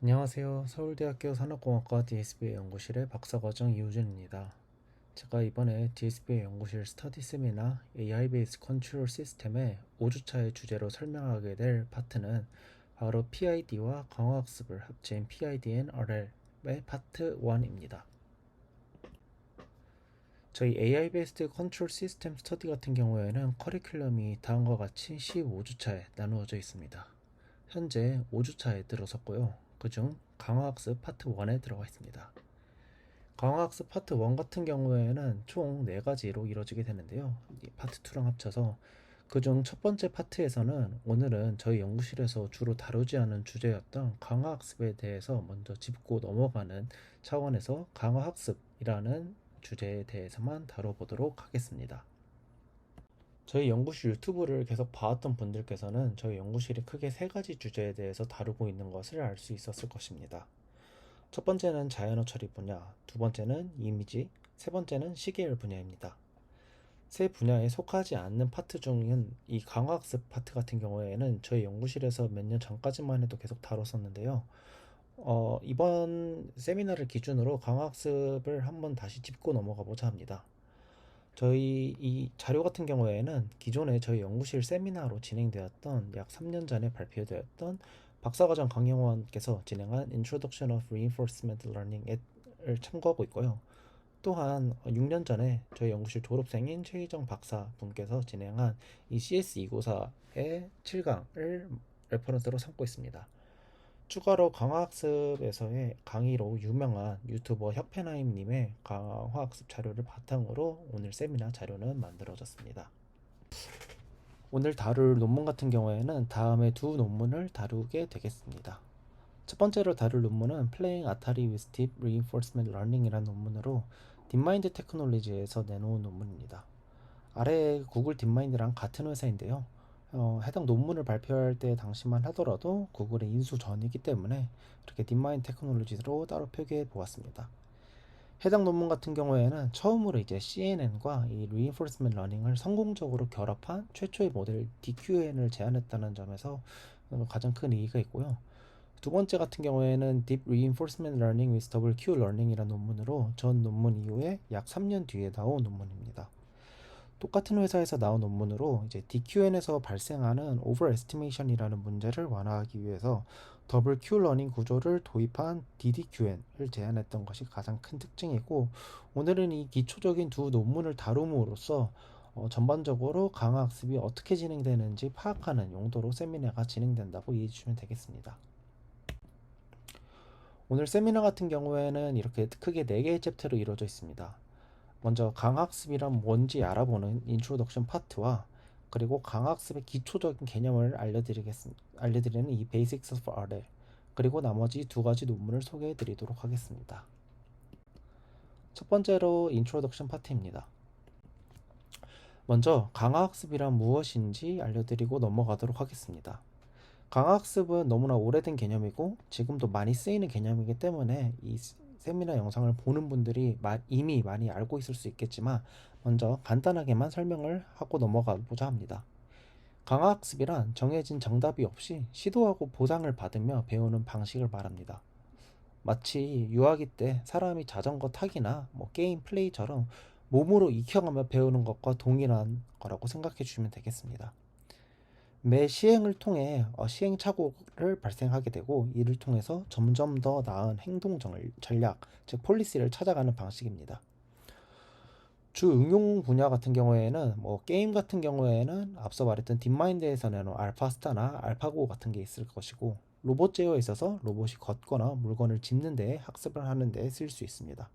안녕하세요. 서울대학교 산업공학과 DSBA 연구실의 박사과정 이우준입니다. 제가 이번에 DSBA 연구실 스터디 세미나 AI 베이스 컨트롤 시스템의 5주차의 주제로 설명하게 될 파트는 바로 PID와 강화학습을 합친 PID and RL의 파트 1입니다. 저희 AI 베이스드 컨트롤 시스템 스터디 같은 경우에는 커리큘럼이 다음과 같이 15주차에 나누어져 있습니다. 현재 5주차에 들어섰고요. 그중 강화학습 파트 1에 들어가 있습니다. 강화학습 파트 1 같은 경우에는 총 4가지로 이루어지게 되는데요. 파트 2랑 합쳐서 그중 첫 번째 파트에서는 오늘은 저희 연구실에서 주로 다루지 않은 주제였던 강화학습에 대해서 먼저 짚고 넘어가는 차원에서 강화학습이라는 주제에 대해서만 다뤄보도록 하겠습니다. 저희 연구실 유튜브를 계속 봐왔던 분들께서는 저희 연구실이 크게 3가지 주제에 대해서 다루고 있는 것을 알 수 있었을 것입니다. 첫 번째는 자연어 처리 분야, 두 번째는 이미지, 세 번째는 시계열 분야입니다. 세 분야에 속하지 않는 파트 중인 이 강화학습 파트 같은 경우에는 저희 연구실에서 몇 년 전까지만 해도 계속 다뤘었는데요. 이번 세미나를 기준으로 강화학습을 한번 다시 짚고 넘어가 보자 합니다. 저희 이 자료 같은 경우에는 기존에 저희 연구실 세미나로 진행되었던 약 3년 전에 발표되었던 박사과정 강영원께서 진행한 Introduction of Reinforcement Learning을 참고하고 있고요. 또한 6년 전에 저희 연구실 졸업생인 최희정 박사 분께서 진행한 이 CS294의 7강을 레퍼런스로 삼고 있습니다. 추가로 강화학습에서의 강의로 유명한 유튜버 협페나임님의 강화학습 자료를 바탕으로 오늘 세미나 자료는 만들어졌습니다. 오늘 다룰 논문 같은 경우에는 다음에 두 논문을 다루게 되겠습니다. 첫 번째로 다룰 논문은 Playing Atari with Deep Reinforcement Learning이라는 논문으로 딥마인드 테크놀로지에서 내놓은 논문입니다. 아래 구글 딥마인드랑 같은 회사인데요. 해당 논문을 발표할 때 당시만 하더라도 구글의 인수 전이기 때문에 이렇게 딥마인드 테크놀로지로 따로 표기해 보았습니다. 해당 논문 같은 경우에는 처음으로 이제 CNN과 이 Reinforcement Learning을 성공적으로 결합한 최초의 모델 DQN을 제안했다는 점에서 가장 큰 의의가 있고요. 두 번째 같은 경우에는 Deep Reinforcement Learning with Double Q Learning이라는 논문으로 전 논문 이후에 약 3년 뒤에 나온 논문입니다. 똑같은 회사에서 나온 논문으로 이제 DQN에서 발생하는 overestimation이라는 문제를 완화하기 위해서 더블 Q 러닝 구조를 도입한 DDQN을 제안했던 것이 가장 큰 특징이고, 오늘은 이 기초적인 두 논문을 다룸으로써 전반적으로 강화학습이 어떻게 진행되는지 파악하는 용도로 세미나가 진행된다고 이해해 주시면 되겠습니다. 오늘 세미나 같은 경우에는 이렇게 크게 4개의 챕터로 이루어져 있습니다. 먼저 강학습이란 뭔지 알아보는 인트로덕션 파트와 그리고 강학습의 기초적인 개념을 알려드리는 이 Basics of RL, 그리고 나머지 2가지 논문을 소개해 드리도록 하겠습니다. 첫 번째로 인트로덕션 파트입니다. 먼저 강학습이란 무엇인지 알려드리고 넘어가도록 하겠습니다. 강학습은 너무나 오래된 개념이고 지금도 많이 쓰이는 개념이기 때문에 이 세미나 영상을 보는 분들이 이미 많이 알고 있을 수 있겠지만 먼저 간단하게만 설명을 하고 넘어가 보자 합니다. 강화학습이란 정해진 정답이 없이 시도하고 보상을 받으며 배우는 방식을 말합니다. 마치 유아기 때 사람이 자전거 타기나 게임 플레이처럼 몸으로 익혀가며 배우는 것과 동일한 거라고 생각해 주시면 되겠습니다. 매 시행을 통해 시행착오를 발생하게 되고, 이를 통해서 점점 더 나은 행동 전략, 즉 폴리시를 찾아가는 방식입니다. 주 응용 분야 같은 경우에는 게임 같은 경우에는 앞서 말했던 딥마인드에서는 알파스타나 알파고 같은 게 있을 것이고, 로봇 제어에 있어서 로봇이 걷거나 물건을 짚는 데 학습을 하는 데 쓸 수 있습니다.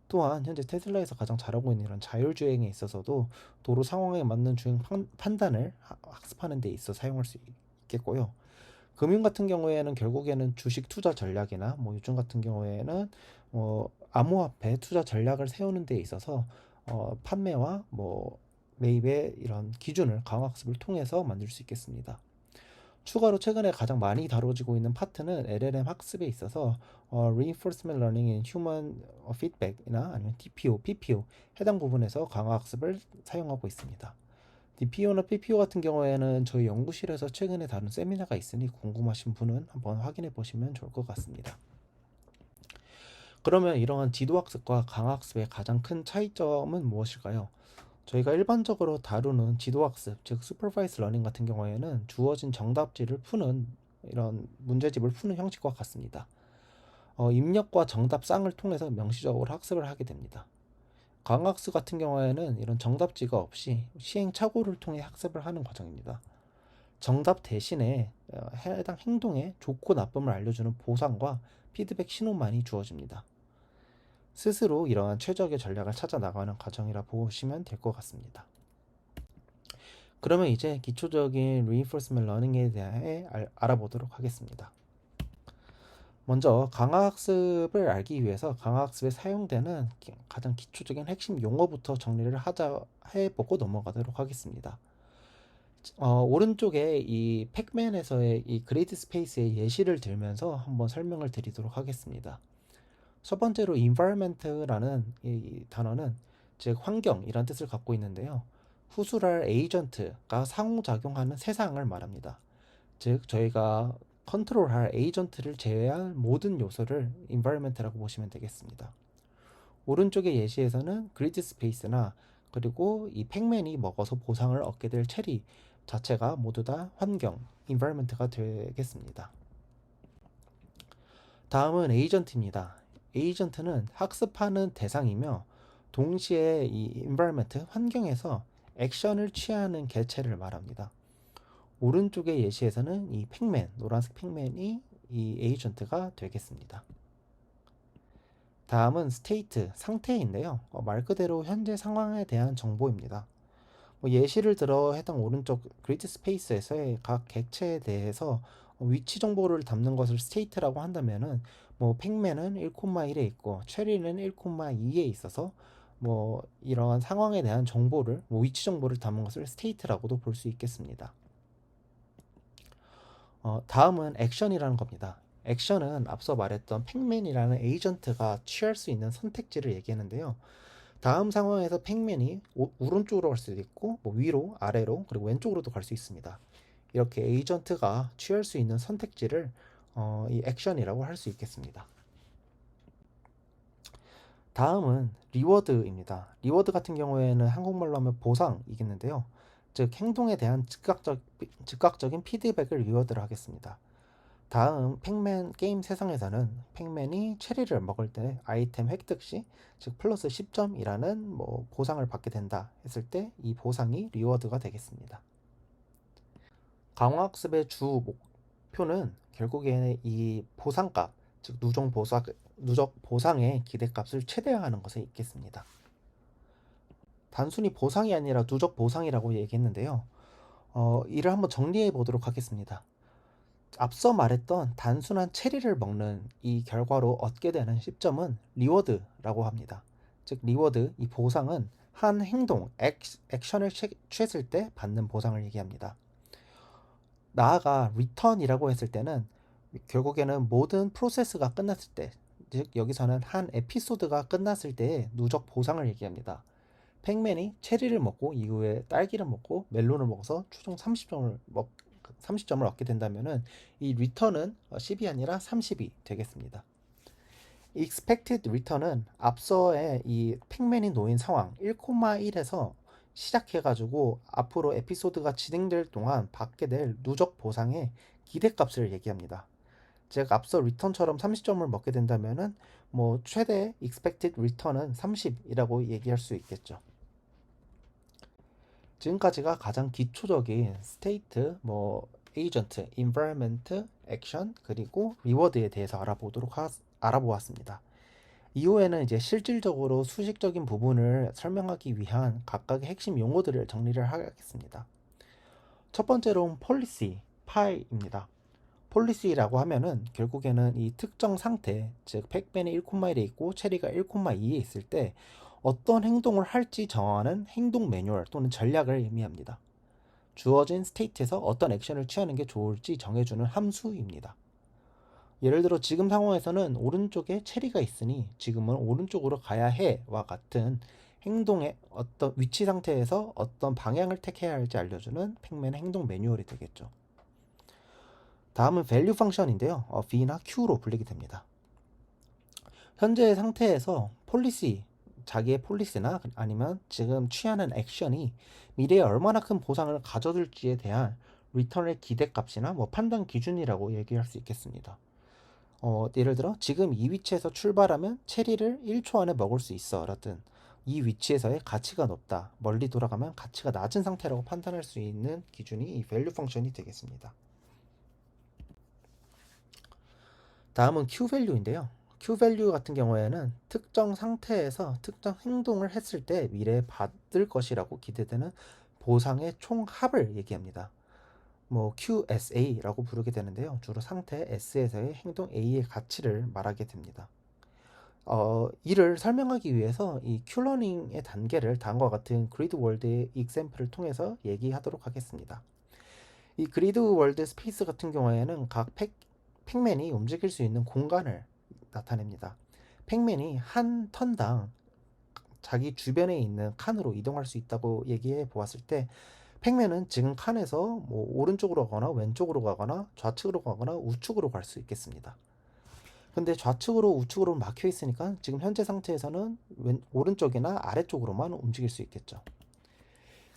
또한 현재 테슬라에서 가장 잘하고 있는 이런 자율주행에 있어서도 도로 상황에 맞는 주행 판단을 학습하는 데 있어 사용할 수 있겠고요. 금융 같은 경우에는 결국에는 주식 투자 전략이나 요즘 같은 경우에는 암호화폐 투자 전략을 세우는 데 있어서 판매와 매입의 이런 기준을 강화학습을 통해서 만들 수 있겠습니다. 추가로 최근에 가장 많이 다뤄지고 있는 파트는 LLM 학습에 있어서 Reinforcement Learning in Human Feedback이나 아니면 TPO, PPO 해당 부분에서 강화학습을 사용하고 있습니다. DPO나 PPO 같은 경우에는 저희 연구실에서 최근에 다룬 세미나가 있으니 궁금하신 분은 한번 확인해 보시면 좋을 것 같습니다. 그러면 이러한 지도학습과 강학습의 가장 큰 차이점은 무엇일까요? 저희가 일반적으로 다루는 지도학습, 즉 슈퍼바이스 러닝 같은 경우에는 주어진 정답지를 푸는 이런 문제집을 푸는 형식과 같습니다. 입력과 정답쌍을 통해서 명시적으로 학습을 하게 됩니다. 강학습 같은 경우에는 이런 정답지가 없이 시행착오를 통해 학습을 하는 과정입니다. 정답 대신에 해당 행동의 좋고 나쁨을 알려주는 보상과 피드백 신호만이 주어집니다. 스스로 이러한 최적의 전략을 찾아 나가는 과정이라 보시면 될 것 같습니다. 그러면 이제 기초적인 reinforcement learning에 대해 알아보도록 하겠습니다. 먼저 강화학습을 알기 위해서 강화학습에 사용되는 가장 기초적인 핵심 용어부터 정리를 해보고 넘어가도록 하겠습니다. 오른쪽에 이 팩맨에서의 이 그레이트 스페이스의 예시를 들면서 한번 설명을 드리도록 하겠습니다. 첫 번째로 environment라는 이 단어는 즉 환경이란 뜻을 갖고 있는데요. 후술할 에이전트가 상호작용하는 세상을 말합니다. 즉 저희가 컨트롤할 에이전트를 제외한 모든 요소를 environment라고 보시면 되겠습니다. 오른쪽의 예시에서는 그리드 스페이스나 그리고 이 팩맨이 먹어서 보상을 얻게 될 체리 자체가 모두 다 환경, environment가 되겠습니다. 다음은 에이전트입니다. 에이전트는 학습하는 대상이며 동시에 이 environment, 환경에서 액션을 취하는 개체를 말합니다. 오른쪽의 예시에서는 이 팩맨, 노란색 팩맨이 이 에이전트가 되겠습니다. 다음은 스테이트, 상태인데요. 말 그대로 현재 상황에 대한 정보입니다. 예시를 들어 해당 오른쪽 그리드 스페이스에서의 각 객체에 대해서 위치 정보를 담는 것을 스테이트라고 한다면은 팩맨은 1,1에 있고 체리는 1,2에 있어서 이러한 상황에 대한 정보를 위치 정보를 담은 것을 스테이트라고도 볼 수 있겠습니다. 다음은 액션이라는 겁니다. 액션은 앞서 말했던 팩맨이라는 에이전트가 취할 수 있는 선택지를 얘기하는데요. 다음 상황에서 팩맨이 오른쪽으로 갈 수도 있고 위로, 아래로, 그리고 왼쪽으로도 갈 수 있습니다. 이렇게 에이전트가 취할 수 있는 선택지를 이 액션이라고 할 수 있겠습니다. 다음은 리워드입니다. 리워드 같은 경우에는 한국말로 하면 보상이겠는데요. 즉 행동에 대한 즉각적인 피드백을 리워드를 하겠습니다. 다음 팩맨 게임 세상에서는 팩맨이 체리를 먹을 때 아이템 획득 시 즉 플러스 10점이라는 보상을 받게 된다 했을 때 이 보상이 리워드가 되겠습니다. 강화학습의 주 목표는 결국에는 이 보상값 즉 누적 보상의 기대값을 최대화하는 것에 있겠습니다. 단순히 보상이 아니라 누적 보상이라고 얘기했는데요. 이를 한번 정리해 보도록 하겠습니다. 앞서 말했던 단순한 체리를 먹는 이 결과로 얻게 되는 10점은 리워드라고 합니다. 즉 리워드, 이 보상은 한 행동, 액션을 취했을 때 받는 보상을 얘기합니다. 나아가 리턴이라고 했을 때는 결국에는 모든 프로세스가 끝났을 때, 즉 여기서는 한 에피소드가 끝났을 때의 누적 보상을 얘기합니다. 팩맨이 체리를 먹고 이후에 딸기를 먹고 멜론을 먹어서 최종 30점을 얻게 된다면은 이 리턴은 10이 아니라 30이 되겠습니다. expected return은 앞서의 이 팩맨이 놓인 상황 1,1에서 시작해가지고 앞으로 에피소드가 진행될 동안 받게 될 누적 보상의 기대값을 얘기합니다. 즉 앞서 리턴처럼 30점을 먹게 된다면은 최대 expected return은 30이라고 얘기할 수 있겠죠. 지금까지가 가장 기초적인 스테이트, 에이전트, 인바이러먼트, 액션, 그리고 리워드에 대해서 알아보았습니다. 이후에는 이제 실질적으로 수식적인 부분을 설명하기 위한 각각의 핵심 용어들을 정리를 하겠습니다. 첫 번째로는 policy, 파이입니다. policy라고 하면은 결국에는 이 특정 상태, 즉 팩맨이 1,1에 있고 체리가 1,2에 있을 때 어떤 행동을 할지 정하는 행동 매뉴얼 또는 전략을 의미합니다. 주어진 스테이트에서 어떤 액션을 취하는 게 좋을지 정해주는 함수입니다. 예를 들어 지금 상황에서는 오른쪽에 체리가 있으니 지금은 오른쪽으로 가야 해와 같은 행동의 어떤 위치 상태에서 어떤 방향을 택해야 할지 알려주는 팩맨의 행동 매뉴얼이 되겠죠. 다음은 value 펑션인데요. V나 Q로 불리게 됩니다. 현재의 상태에서 자기의 폴리시나 아니면 지금 취하는 액션이 미래에 얼마나 큰 보상을 가져줄지에 대한 리턴의 기대값이나 판단 기준이라고 얘기할 수 있겠습니다. 예를 들어 지금 이 위치에서 출발하면 체리를 1초 안에 먹을 수 있어 라든 이 위치에서의 가치가 높다, 멀리 돌아가면 가치가 낮은 상태라고 판단할 수 있는 기준이 이 value 펑션이 되겠습니다. 다음은 Q-value인데요. Q-value 같은 경우에는 특정 상태에서 특정 행동을 했을 때 미래에 받을 것이라고 기대되는 보상의 총합을 얘기합니다. QSA라고 부르게 되는데요. 주로 상태 S에서의 행동 A의 가치를 말하게 됩니다. 이를 설명하기 위해서 이 Q러닝의 단계를 다음과 같은 그리드 월드의 example을 통해서 얘기하도록 하겠습니다. 이 그리드 월드 스페이스 같은 경우에는 각 팩맨이 움직일 수 있는 공간을 나타냅니다. 팩맨이 한 턴당 자기 주변에 있는 칸으로 이동할 수 있다고 얘기해 보았을 때 팩맨은 지금 칸에서 오른쪽으로 가거나 왼쪽으로 가거나 좌측으로 가거나 우측으로 갈 수 있겠습니다. 근데 좌측으로 우측으로 막혀 있으니까 지금 현재 상태에서는 오른쪽이나 아래쪽으로만 움직일 수 있겠죠.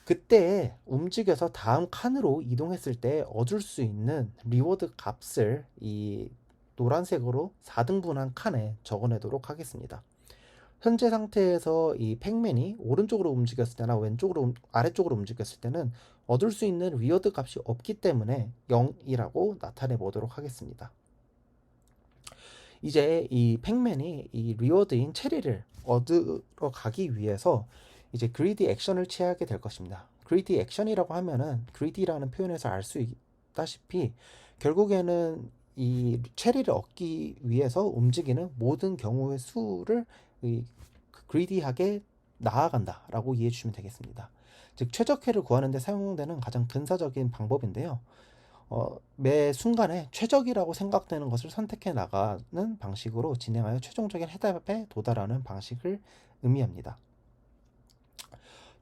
그때 움직여서 다음 칸으로 이동했을 때 얻을 수 있는 리워드 값을 이 노란색으로 4등분한 칸에 적어내도록 하겠습니다. 현재 상태에서 이 팩맨이 오른쪽으로 움직였을 때나 아래쪽으로 움직였을 때는 얻을 수 있는 리워드 값이 없기 때문에 0이라고 나타내 보도록 하겠습니다. 이제 이 팩맨이 이 리워드인 체리를 얻으러 가기 위해서 이제 그리디 액션을 취하게 될 것입니다. 그리디 액션이라고 하면은 그리디라는 표현에서 알 수 있다시피 결국에는 이 체리를 얻기 위해서 움직이는 모든 경우의 수를 그리디하게 나아간다라고 이해해 주시면 되겠습니다. 즉 최적회를 구하는 데 사용되는 가장 근사적인 방법인데요. 매 순간에 최적이라고 생각되는 것을 선택해 나가는 방식으로 진행하여 최종적인 해답에 도달하는 방식을 의미합니다.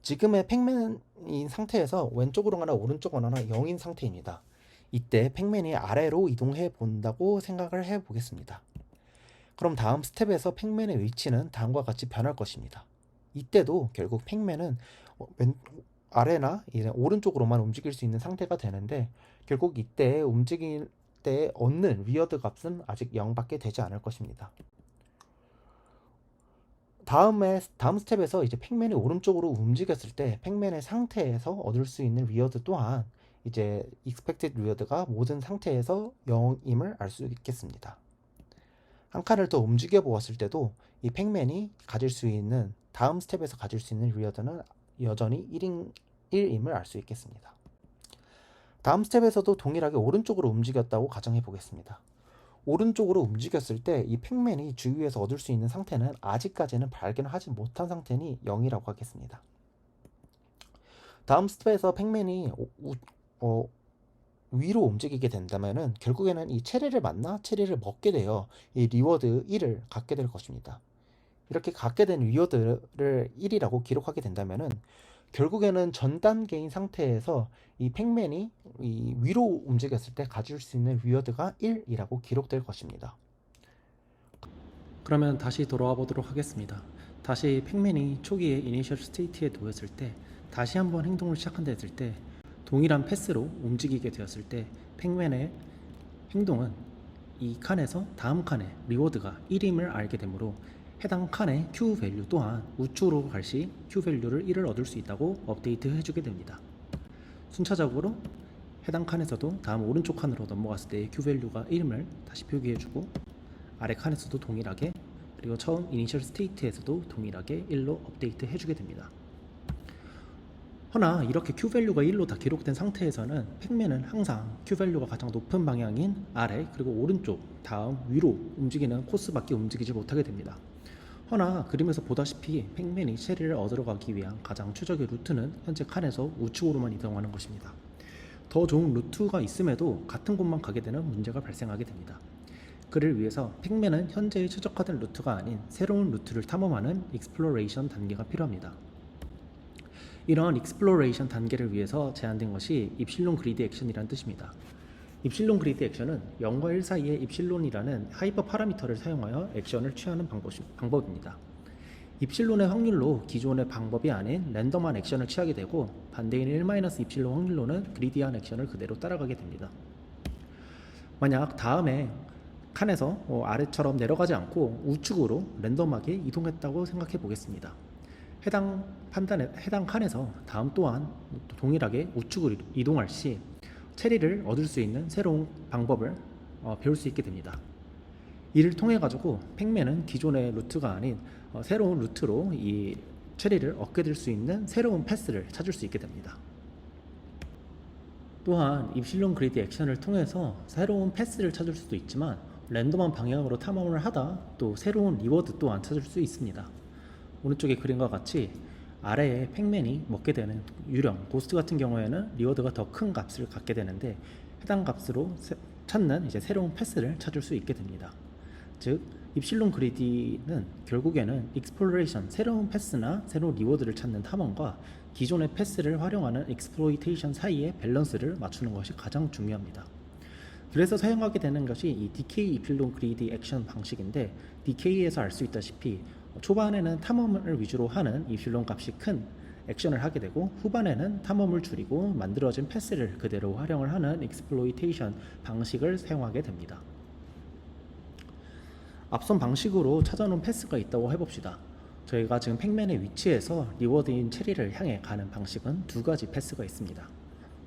지금의 팩맨인 상태에서 왼쪽으로 가나 오른쪽으로 가나 0인 상태입니다. 이때 팩맨이 아래로 이동해 본다고 생각을 해 보겠습니다. 그럼 다음 스텝에서 팩맨의 위치는 다음과 같이 변할 것입니다. 이때도 결국 팩맨은 아래나 오른쪽으로만 움직일 수 있는 상태가 되는데 결국 이때 움직일 때 얻는 리워드 값은 아직 0밖에 되지 않을 것입니다. 다음 스텝에서 이제 팩맨이 오른쪽으로 움직였을 때 팩맨의 상태에서 얻을 수 있는 리워드 또한 이제 expected 리워드가 모든 상태에서 0임을 알 수 있겠습니다. 한 칸을 더 움직여 보았을 때도 이 팩맨이 가질 수 있는 다음 스텝에서 가질 수 있는 리워드는 여전히 1임을 알 수 있겠습니다. 다음 스텝에서도 동일하게 오른쪽으로 움직였다고 가정해 보겠습니다. 오른쪽으로 움직였을 때 이 팩맨이 주위에서 얻을 수 있는 상태는 아직까지는 발견하지 못한 상태니 0이라고 하겠습니다. 다음 스텝에서 팩맨이 위로 움직이게 된다면은 결국에는 이 체리를 만나 체리를 먹게 되어 이 리워드 1을 갖게 될 것입니다. 이렇게 갖게 된 리워드를 1이라고 기록하게 된다면은 결국에는 전 단계인 상태에서 이 팩맨이 이 위로 움직였을 때 가질 수 있는 리워드가 1이라고 기록될 것입니다. 그러면 다시 돌아와 보도록 하겠습니다. 다시 팩맨이 초기에 이니셜 스테이트에 놓였을 때 다시 한번 행동을 시작한다 했을 때 동일한 패스로 움직이게 되었을 때 팩맨의 행동은 이 칸에서 다음 칸에 리워드가 1임을 알게 되므로 해당 칸의 Q 밸류 또한 우측으로 갈 시 Q 밸류를 1을 얻을 수 있다고 업데이트 해주게 됩니다. 순차적으로 해당 칸에서도 다음 오른쪽 칸으로 넘어갔을 때 Q 밸류가 1임을 다시 표기해주고 아래 칸에서도 동일하게 그리고 처음 이니셜 스테이트에서도 동일하게 1로 업데이트 해주게 됩니다. 허나 이렇게 Q 밸류가 1로 다 기록된 상태에서는 팩맨은 항상 Q 밸류가 가장 높은 방향인 아래 그리고 오른쪽 다음 위로 움직이는 코스밖에 움직이지 못하게 됩니다. 허나 그림에서 보다시피 팩맨이 체리를 얻으러 가기 위한 가장 최적의 루트는 현재 칸에서 우측으로만 이동하는 것입니다. 더 좋은 루트가 있음에도 같은 곳만 가게 되는 문제가 발생하게 됩니다. 그를 위해서 팩맨은 현재의 최적화된 루트가 아닌 새로운 루트를 탐험하는 익스플로레이션 단계가 필요합니다. 이런 익스플로레이션 단계를 위해서 제안된 것이 입실론 그리드 액션이라는 뜻입니다. 입실론 그리드 액션은 0과 1 사이에 입실론이라는 하이퍼 파라미터를 사용하여 액션을 취하는 방법입니다. 입실론의 확률로 기존의 방법이 아닌 랜덤한 액션을 취하게 되고, 반대인 1-입실론 확률로는 그리디한 액션을 그대로 따라가게 됩니다. 만약 다음에 칸에서 아래처럼 내려가지 않고 우측으로 랜덤하게 이동했다고 생각해 보겠습니다. 해당 칸에서 다음 또한 동일하게 우측으로 이동할 시 체리를 얻을 수 있는 새로운 방법을 배울 수 있게 됩니다. 이를 통해 가지고 팩맨은 기존의 루트가 아닌 새로운 루트로 이 체리를 얻게 될 수 있는 새로운 패스를 찾을 수 있게 됩니다. 또한 입실론 그리드 액션을 통해서 새로운 패스를 찾을 수도 있지만, 랜덤한 방향으로 탐험을 하다 또 새로운 리워드 또한 찾을 수 있습니다. 오른쪽의 그림과 같이 아래에 팩맨이 먹게 되는 유령, 고스트 같은 경우에는 리워드가 더 큰 값을 갖게 되는데, 해당 값으로 찾는 이제 새로운 패스를 찾을 수 있게 됩니다. 즉, 입실론 그리디는 결국에는 익스플로레이션, 새로운 패스나 새로운 리워드를 찾는 탐험과 기존의 패스를 활용하는 익스플로이테이션 사이의 밸런스를 맞추는 것이 가장 중요합니다. 그래서 사용하게 되는 것이 이 DK 입실론 그리디 액션 방식인데, DK에서 알 수 있다시피 초반에는 탐험을 위주로 하는 입실론 값이 큰 액션을 하게 되고, 후반에는 탐험을 줄이고 만들어진 패스를 그대로 활용을 하는 익스플로이테이션 방식을 사용하게 됩니다. 앞선 방식으로 찾아놓은 패스가 있다고 해봅시다. 저희가 지금 팩맨의 위치에서 리워드인 체리를 향해 가는 방식은 두 가지 패스가 있습니다.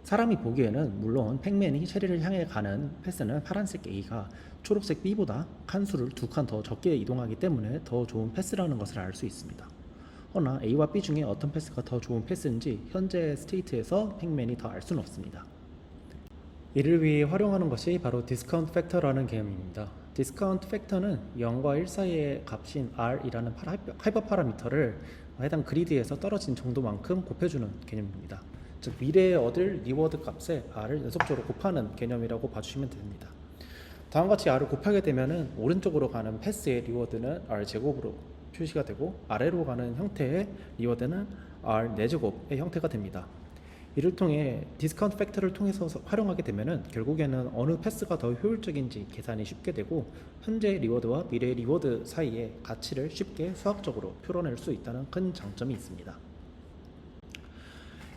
사람이 보기에는 물론 팩맨이 체리를 향해 가는 패스는 파란색 A가 초록색 B보다 칸수를 2칸 더 적게 이동하기 때문에 더 좋은 패스라는 것을 알 수 있습니다. 허나 A와 B 중에 어떤 패스가 더 좋은 패스인지 현재 스테이트에서 팩맨이 더 알 수는 없습니다. 이를 위해 활용하는 것이 바로 디스카운트 팩터라는 개념입니다. 디스카운트 팩터는 0과 1 사이의 값인 R이라는 하이퍼 파라미터를 해당 그리드에서 떨어진 정도만큼 곱해주는 개념입니다. 즉, 미래에 얻을 리워드 값에 R을 연속적으로 곱하는 개념이라고 봐주시면 됩니다. 다음과 같이 R을 곱하게 되면 오른쪽으로 가는 패스의 리워드는 R제곱으로 표시가 되고, 아래로 가는 형태의 리워드는 R4제곱의 형태가 됩니다. 이를 통해 디스카운트 팩터를 통해서 활용하게 되면 결국에는 어느 패스가 더 효율적인지 계산이 쉽게 되고, 현재 리워드와 미래 리워드 사이의 가치를 쉽게 수학적으로 풀어낼 수 있다는 큰 장점이 있습니다.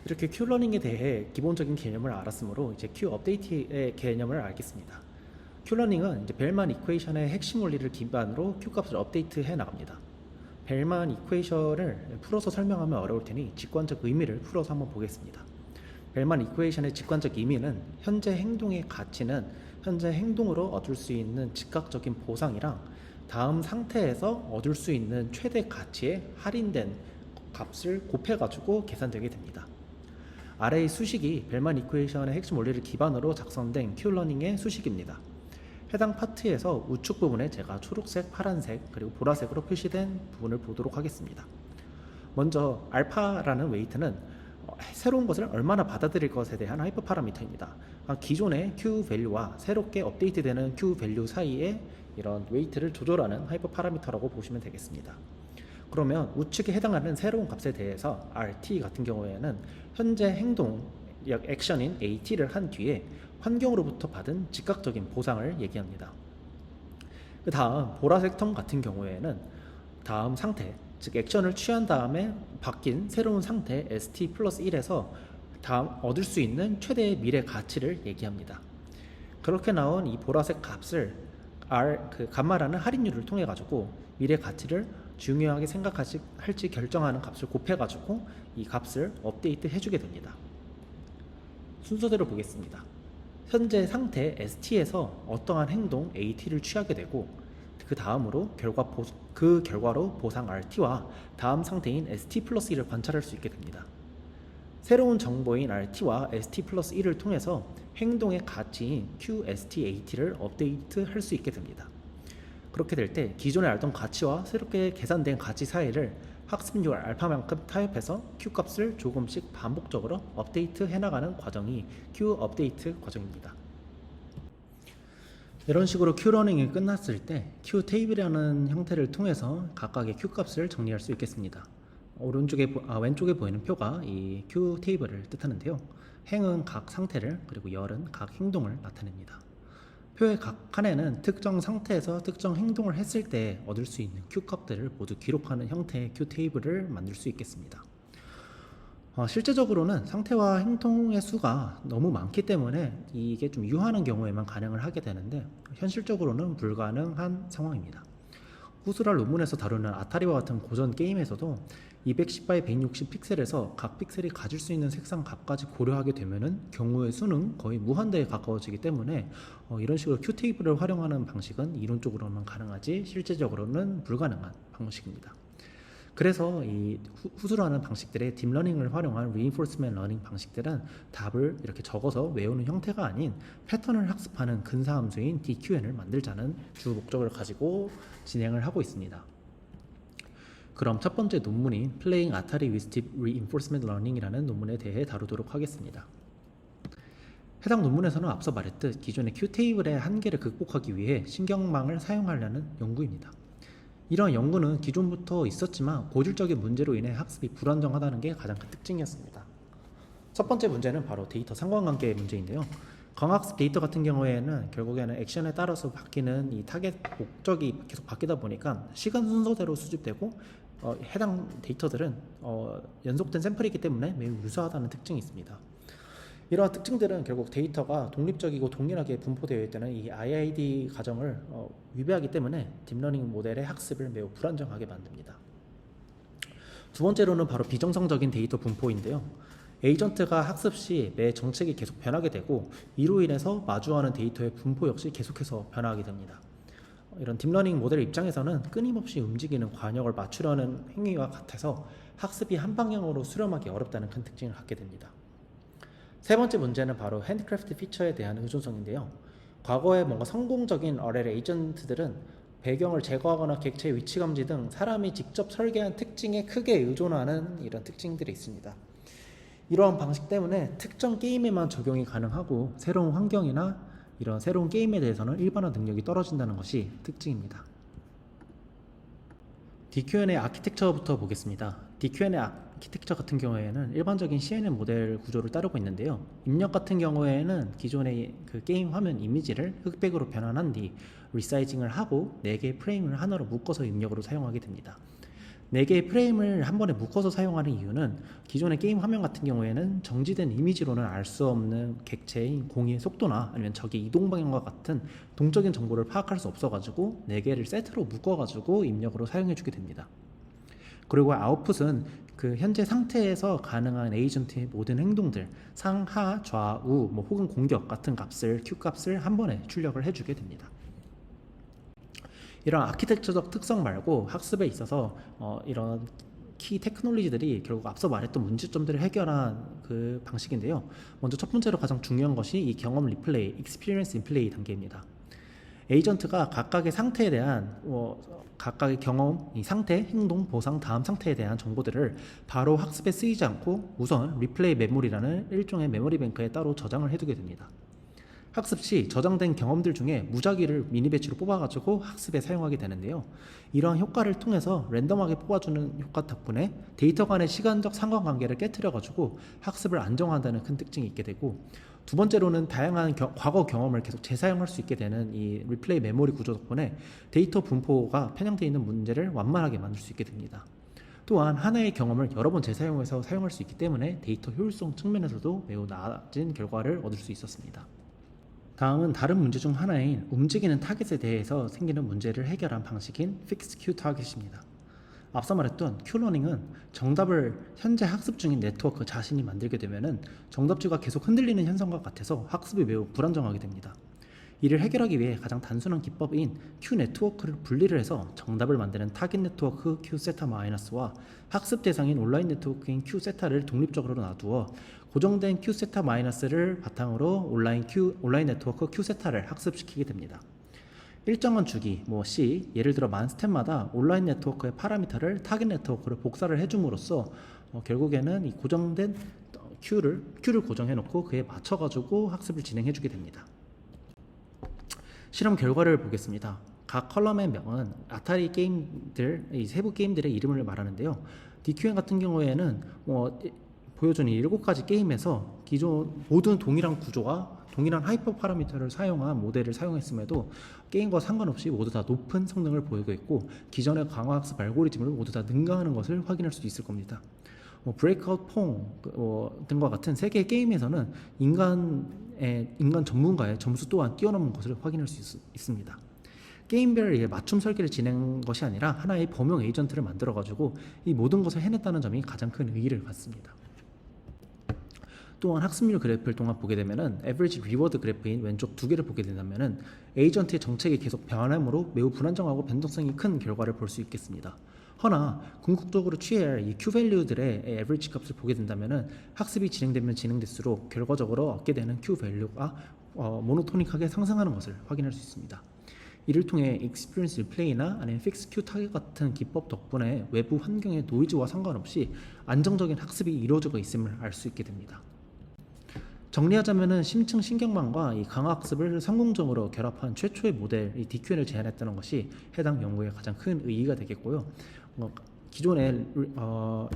이렇게 Q러닝에 대해 기본적인 개념을 알았으므로 이제 Q 업데이트의 개념을 알겠습니다. Q러닝은 이제 벨만 이퀘이션의 핵심 원리를 기반으로 Q 값을 업데이트해 나갑니다. 벨만 이퀘이션을 풀어서 설명하면 어려울 테니 직관적 의미를 풀어서 한번 보겠습니다. 벨만 이퀘이션의 직관적 의미는 현재 행동의 가치는 현재 행동으로 얻을 수 있는 즉각적인 보상이랑 다음 상태에서 얻을 수 있는 최대 가치의 할인된 값을 곱해가지고 계산되게 됩니다. 아래의 수식이 벨만 이퀘이션의 핵심 원리를 기반으로 작성된 Q러닝의 수식입니다. 해당 파트에서 우측 부분에 제가 초록색, 파란색, 그리고 보라색으로 표시된 부분을 보도록 하겠습니다. 먼저 알파라는 웨이트는 새로운 것을 얼마나 받아들일 것에 대한 하이퍼 파라미터입니다. 기존의 Q 밸류와 새롭게 업데이트되는 Q 밸류 사이에 이런 웨이트를 조절하는 하이퍼 파라미터라고 보시면 되겠습니다. 그러면 우측에 해당하는 새로운 값에 대해서 RT 같은 경우에는 현재 행동, 액션인 AT를 한 뒤에 환경으로부터 받은 즉각적인 보상을 얘기합니다. 그 다음 보라색 텀 같은 경우에는 다음 상태, 즉 액션을 취한 다음에 바뀐 새로운 상태 ST 플러스 1에서 다음 얻을 수 있는 최대의 미래 가치를 얘기합니다. 그렇게 나온 이 보라색 값을 감마라는 할인율을 통해 가지고 미래 가치를 중요하게 생각할지 결정하는 값을 곱해 가지고 이 값을 업데이트 해주게 됩니다. 순서대로 보겠습니다. 현재 상태 ST에서 어떠한 행동 AT를 취하게 되고, 그 다음으로 그 결과로 보상 RT와 다음 상태인 ST 플러스 1을 관찰할 수 있게 됩니다. 새로운 정보인 RT와 ST 플러스 1을 통해서 행동의 가치인 QSTAT를 업데이트할 수 있게 됩니다. 그렇게 될 때 기존에 알던 가치와 새롭게 계산된 가치 사이를 학습률 알파만큼 타협해서 Q값을 조금씩 반복적으로 업데이트 해나가는 과정이 Q 업데이트 과정입니다. 이런 식으로 Q러닝이 끝났을 때 Q테이블이라는 형태를 통해서 각각의 Q값을 정리할 수 있겠습니다. 왼쪽에 보이는 표가 이 Q테이블을 뜻하는데요. 행은 각 상태를, 그리고 열은 각 행동을 나타냅니다. 표의 각 칸에는 특정 상태에서 특정 행동을 했을 때 얻을 수 있는 Q값들을 모두 기록하는 형태의 Q테이블을 만들 수 있겠습니다. 실제적으로는 상태와 행동의 수가 너무 많기 때문에 이게 좀 유효하는 경우에만 가능을 하게 되는데, 현실적으로는 불가능한 상황입니다. 후스랄 논문에서 다루는 아타리와 같은 고전 게임에서도 210x 160 픽셀에서 각 픽셀이 가질 수 있는 색상 값까지 고려하게 되면은 경우의 수는 거의 무한대에 가까워지기 때문에 이런 식으로 Q테이블을 활용하는 방식은 이론적으로는 가능하지 실제적으로는 불가능한 방식입니다. 그래서 이 후수라는 방식들의 딥러닝을 활용한 reinforcement learning 방식들은 답을 이렇게 적어서 외우는 형태가 아닌 패턴을 학습하는 근사함수인 DQN을 만들자는 주 목적을 가지고 진행을 하고 있습니다. 그럼 첫 번째 논문인 Playing Atari with Deep Reinforcement Learning이라는 논문에 대해 다루도록 하겠습니다. 해당 논문에서는 앞서 말했듯 기존의 Q테이블의 한계를 극복하기 위해 신경망을 사용하려는 연구입니다. 이러한 연구는 기존부터 있었지만 고질적인 문제로 인해 학습이 불안정하다는 게 가장 큰 특징이었습니다. 첫 번째 문제는 바로 데이터 상관관계의 문제인데요. 광학습 데이터 같은 경우에는 결국에는 액션에 따라서 바뀌는 이 타겟 목적이 계속 바뀌다 보니까 시간 순서대로 수집되고 해당 데이터들은 연속된 샘플이기 때문에 매우 유사하다는 특징이 있습니다. 이러한 특징들은 결국 데이터가 독립적이고 동일하게 분포되어 있다는 이 IID 가정을 위배하기 때문에 딥러닝 모델의 학습을 매우 불안정하게 만듭니다. 두 번째로는 바로 비정상적인 데이터 분포인데요. 에이전트가 학습 시 매 정책이 계속 변하게 되고 이로 인해서 마주하는 데이터의 분포 역시 계속해서 변화하게 됩니다. 이런 딥러닝 모델의 입장에서는 끊임없이 움직이는 관역을 맞추려는 행위와 같아서 학습이 한 방향으로 수렴하기 어렵다는 큰 특징을 갖게 됩니다. 세 번째 문제는 바로 핸드크래프트 피처에 대한 의존성인데요. 과거에 뭔가 성공적인 RL 에이전트들은 배경을 제거하거나 객체 위치 감지 등 사람이 직접 설계한 특징에 크게 의존하는 이런 특징들이 있습니다. 이러한 방식 때문에 특정 게임에만 적용이 가능하고 새로운 환경이나 이런 새로운 게임에 대해서는 일반화 능력이 떨어진다는 것이 특징입니다. DQN의 아키텍처부터 보겠습니다. DQN의 아키텍처 같은 경우에는 일반적인 CNN 모델 구조를 따르고 있는데요. 입력 같은 경우에는 기존의 그 게임 화면 이미지를 흑백으로 변환한 뒤 리사이징을 하고 4개의 프레임을 하나로 묶어서 입력으로 사용하게 됩니다. 4개의 프레임을 한 번에 묶어서 사용하는 이유는 기존의 게임 화면 같은 경우에는 정지된 이미지로는 알 수 없는 객체인 공의 속도나 아니면 적의 이동 방향과 같은 동적인 정보를 파악할 수 없어가지고 4개를 세트로 묶어가지고 입력으로 사용해주게 됩니다. 그리고 아웃풋은 그 현재 상태에서 가능한 에이전트의 모든 행동들, 상하, 좌우, 혹은 공격 같은 값을 Q값을 한 번에 출력을 해주게 됩니다. 이런 아키텍처적 특성 말고 학습에 있어서 이런 키 테크놀로지들이 결국 앞서 말했던 문제점들을 해결한 그 방식인데요. 먼저 첫 번째로 가장 중요한 것이 이 경험 리플레이, 익스피리언스 인플레이 단계입니다. 에이전트가 각각의 상태에 대한 각각의 경험, 이 상태, 행동, 보상, 다음 상태에 대한 정보들을 바로 학습에 쓰이지 않고 우선 리플레이 메모리라는 일종의 메모리 뱅크에 따로 저장을 해두게 됩니다. 학습 시 저장된 경험들 중에 무작위를 미니 배치로 뽑아가지고 학습에 사용하게 되는데요. 이러한 효과를 통해서 랜덤하게 뽑아주는 효과 덕분에 데이터 간의 시간적 상관관계를 깨트려가지고 학습을 안정화한다는 큰 특징이 있게 되고, 두 번째로는 다양한 과거 경험을 계속 재사용할 수 있게 되는 이 리플레이 메모리 구조 덕분에 데이터 분포가 편향되어 있는 문제를 완만하게 만들 수 있게 됩니다. 또한 하나의 경험을 여러 번 재사용해서 사용할 수 있기 때문에 데이터 효율성 측면에서도 매우 나아진 결과를 얻을 수 있었습니다. 다음은 다른 문제 중 하나인 움직이는 타겟에 대해서 생기는 문제를 해결한 방식인 Fixed Q 타겟입니다. 앞서 말했던 Q러닝은 정답을 현재 학습 중인 네트워크 자신이 만들게 되면 정답지가 계속 흔들리는 현상과 같아서 학습이 매우 불안정하게 됩니다. 이를 해결하기 위해 가장 단순한 기법인 Q 네트워크를 분리를 해서 정답을 만드는 타깃 네트워크 Q 세타-와 학습 대상인 온라인 네트워크인 Q 세타를 독립적으로 놔두어 고정된 Q 세타-를 바탕으로 온라인 네트워크 Q 세타를 학습시키게 됩니다. 일정한 주기, C, 예를 들어 만 스텝마다 온라인 네트워크의 파라미터를 타깃 네트워크로 복사를 해줌으로써 결국에는 이 고정된 Q를 고정해 놓고 그에 맞춰가지고 학습을 진행해 주게 됩니다. 실험 결과를 보겠습니다. 각 컬럼의 명은 아타리 게임들, 이 세부 게임들의 이름을 말하는데요. DQN 같은 경우에는 보여준 이 7가지 게임에서 기존 모든 동일한 구조와 동일한 하이퍼 파라미터를 사용한 모델을 사용했음에도 게임과 상관없이 모두 다 높은 성능을 보이고 있고 기존의 강화학습 알고리즘을 모두 다 능가하는 것을 확인할 수 있을 겁니다. 브레이크아웃 퐁 등과 같은 세 개의 게임에서는 인간 전문가의 점수 또한 뛰어넘은 것을 확인할 수 있습니다. 게임별 맞춤 설계를 진행한 것이 아니라 하나의 범용 에이전트를 만들어가지고 이 모든 것을 해냈다는 점이 가장 큰 의의를 갖습니다. 또한 학습률 그래프를 통해 보게 되면은 에버리지 리워드 그래프인 왼쪽 2개를 보게 된다면은 에이전트의 정책이 계속 변함으로 매우 불안정하고 변동성이 큰 결과를 볼 수 있겠습니다. 허나 궁극적으로 취해야 할 이 Q밸류들의 에버리지 값을 보게 된다면은 학습이 진행되면 진행될수록 결과적으로 얻게 되는 Q밸류가 모노토닉하게 상승하는 것을 확인할 수 있습니다. 이를 통해 익스피리언스 리플레이나 아니면 픽스 큐 타겟 같은 기법 덕분에 외부 환경의 노이즈와 상관없이 안정적인 학습이 이루어지고 있음을 알 수 있게 됩니다. 정리하자면은 심층 신경망과 이 강화학습을 성공적으로 결합한 최초의 모델 이 DQN을 제안했다는 것이 해당 연구의 가장 큰 의의가 되겠고요. 기존의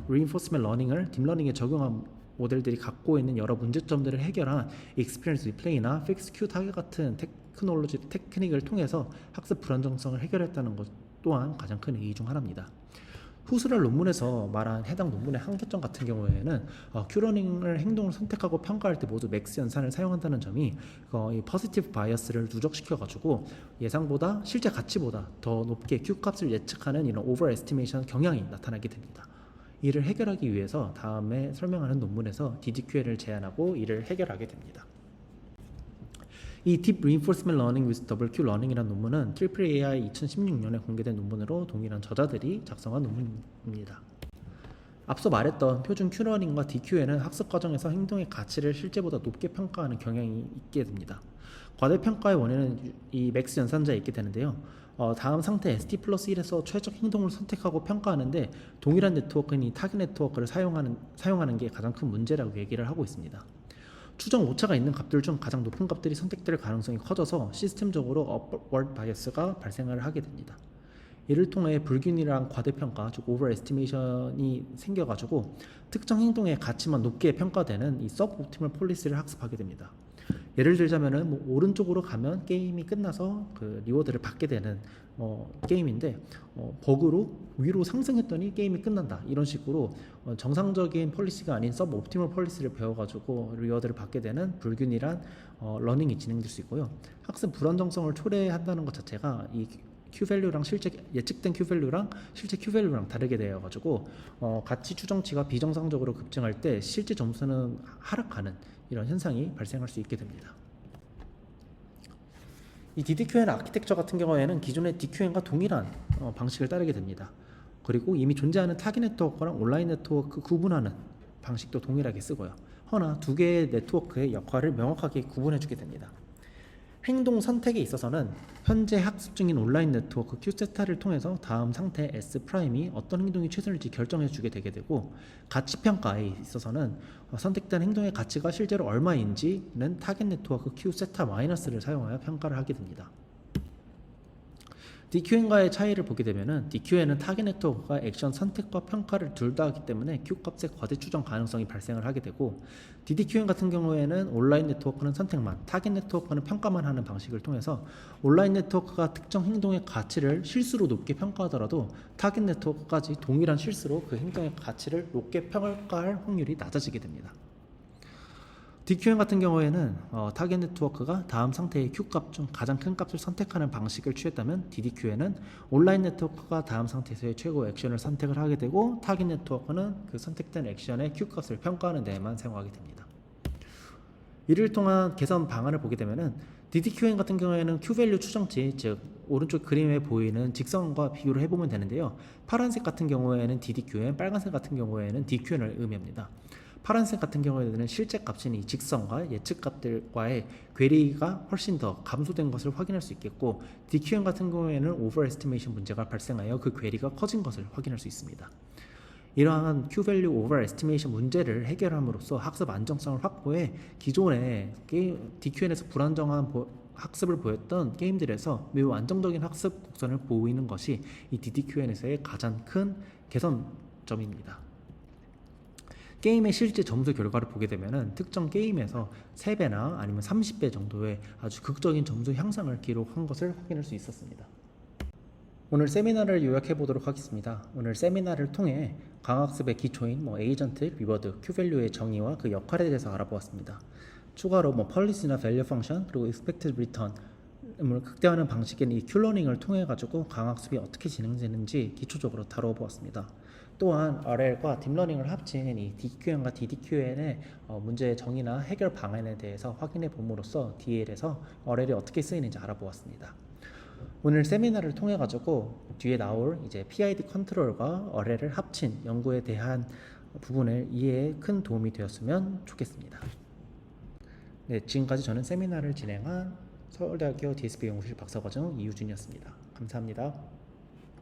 reinforcement learning을 딥러닝에 적용한 모델들이 갖고 있는 여러 문제점들을 해결한 experience replay나 fixed Q 타겟 같은 테크닉을 통해서 학습 불안정성을 해결했다는 것 또한 가장 큰 의의 중 하나입니다. 후스랄 논문에서 말한 해당 논문의 한계점 같은 경우에는 큐러닝을 행동을 선택하고 평가할 때 모두 맥스 연산을 사용한다는 점이 이 포지티브 바이어스를 누적시켜가지고 예상보다 실제 가치보다 더 높게 Q 값을 예측하는 이런 오버 에스티메이션 경향이 나타나게 됩니다. 이를 해결하기 위해서 다음에 설명하는 논문에서 DDQL을 제안하고 이를 해결하게 됩니다. 이 Deep Reinforcement Learning with WQ Learning이라는 논문은 AAAI 2016년에 공개된 논문으로 동일한 저자들이 작성한 논문입니다. 앞서 말했던 표준 Q러닝과 DQN은 학습 과정에서 행동의 가치를 실제보다 높게 평가하는 경향이 있게 됩니다. 과대평가의 원인은 이 맥스 연산자에 있게 되는데요. 다음 상태 ST 플러스 1에서 최적 행동을 선택하고 평가하는데 동일한 네트워크인 이 타겟 네트워크를 사용하는 게 가장 큰 문제라고 얘기를 하고 있습니다. 추정 오차가 있는 값들 중 가장 높은 값들이 선택될 가능성이 커져서 시스템적으로 업워드 바이어스가 발생을 하게 됩니다. 이를 통해 불균이랑 과대평가, 즉 오버 에스티메이션이 생겨가지고 특정 행동의 가치만 높게 평가되는 이 서브 옵티멀 폴리시를 학습하게 됩니다. 예를 들자면은 오른쪽으로 가면 게임이 끝나서 그 리워드를 받게 되는 게임인데 버그로 위로 상승했더니 게임이 끝난다 이런 식으로 정상적인 폴리시가 아닌 서브 옵티멀 폴리시를 배워가지고 리워드를 받게 되는 불균일한 러닝이 진행될 수 있고요. 학습 불안정성을 초래한다는 것 자체가 이 Q밸류랑 실제 예측된 Q밸류랑 실제 Q밸류랑 다르게 되어가지고 가치 추정치가 비정상적으로 급증할 때 실제 점수는 하락하는 이런 현상이 발생할 수 있게 됩니다. 이 DDQN 아키텍처 같은 경우에는 기존의 DQN과 동일한 방식을 따르게 됩니다. 그리고 이미 존재하는 타깃 네트워크랑 온라인 네트워크 구분하는 방식도 동일하게 쓰고요. 허나 두 개의 네트워크의 역할을 명확하게 구분해주게 됩니다. 행동 선택에 있어서는 현재 학습 중인 온라인 네트워크 Q세타를 통해서 다음 상태 S'이 어떤 행동이 최선일지 결정해주게 되게 되고 가치 평가에 있어서는 선택된 행동의 가치가 실제로 얼마인지는 타겟 네트워크 Q세타 마이너스를 사용하여 평가를 하게 됩니다. DQN과의 차이를 보게 되면은 DQN은 타겟 네트워크가 액션 선택과 평가를 둘 다 하기 때문에 Q값의 과대 추정 가능성이 발생을 하게 되고 DDQN 같은 경우에는 온라인 네트워크는 선택만, 타겟 네트워크는 평가만 하는 방식을 통해서 온라인 네트워크가 특정 행동의 가치를 실수로 높게 평가하더라도 타겟 네트워크까지 동일한 실수로 그 행동의 가치를 높게 평가할 확률이 낮아지게 됩니다. DQN 같은 경우에는 타겟 네트워크가 다음 상태의 Q값 중 가장 큰 값을 선택하는 방식을 취했다면 DDQN은 온라인 네트워크가 다음 상태에서의 최고 액션을 선택을 하게 되고 타겟 네트워크는 그 선택된 액션의 Q값을 평가하는 데에만 사용하게 됩니다. 이를 통한 개선 방안을 보게 되면은 DDQN 같은 경우에는 Q밸류 추정치, 즉 오른쪽 그림에 보이는 직선과 비교를 해보면 되는데요. 파란색 같은 경우에는 DDQN, 빨간색 같은 경우에는 DQN을 의미합니다. 파란색 같은 경우에는 실제 값인 이 직선과 예측 값들과의 괴리가 훨씬 더 감소된 것을 확인할 수 있겠고 DQN 같은 경우에는 오버 에스티메이션 문제가 발생하여 그 괴리가 커진 것을 확인할 수 있습니다. 이러한 Q밸류 오버 에스티메이션 문제를 해결함으로써 학습 안정성을 확보해 기존의 DQN에서 불안정한 학습을 보였던 게임들에서 매우 안정적인 학습 곡선을 보이는 것이 이 DDQN에서의 가장 큰 개선점입니다. 게임의 실제 점수 결과를 보게 되면 특정 게임에서 3배나 아니면 30배 정도의 아주 극적인 점수 향상을 기록한 것을 확인할 수 있었습니다. 오늘 세미나를 요약해 보도록 하겠습니다. 오늘 세미나를 통해 강학습의 기초인 에이전트, 리워드, Q밸류의 정의와 그 역할에 대해서 알아보았습니다. 추가로 펄리시나 밸류 펑션 그리고 expected return을 극대화하는 방식인 이 Q러닝을 통해 가지고 강학습이 어떻게 진행되는지 기초적으로 다뤄보았습니다. 또한 RL과 딥러닝을 합친 이 DQN과 DDQN의 문제의 정의나 해결 방안에 대해서 확인해 봄으로써 DL에서 RL이 어떻게 쓰이는지 알아보았습니다. 오늘 세미나를 통해 가지고 뒤에 나올 이제 PID 컨트롤과 RL을 합친 연구에 대한 부분을 이해에 큰 도움이 되었으면 좋겠습니다. 네, 지금까지 저는 세미나를 진행한 서울대학교 DSP 연구실 박사과정 이유준이었습니다. 감사합니다.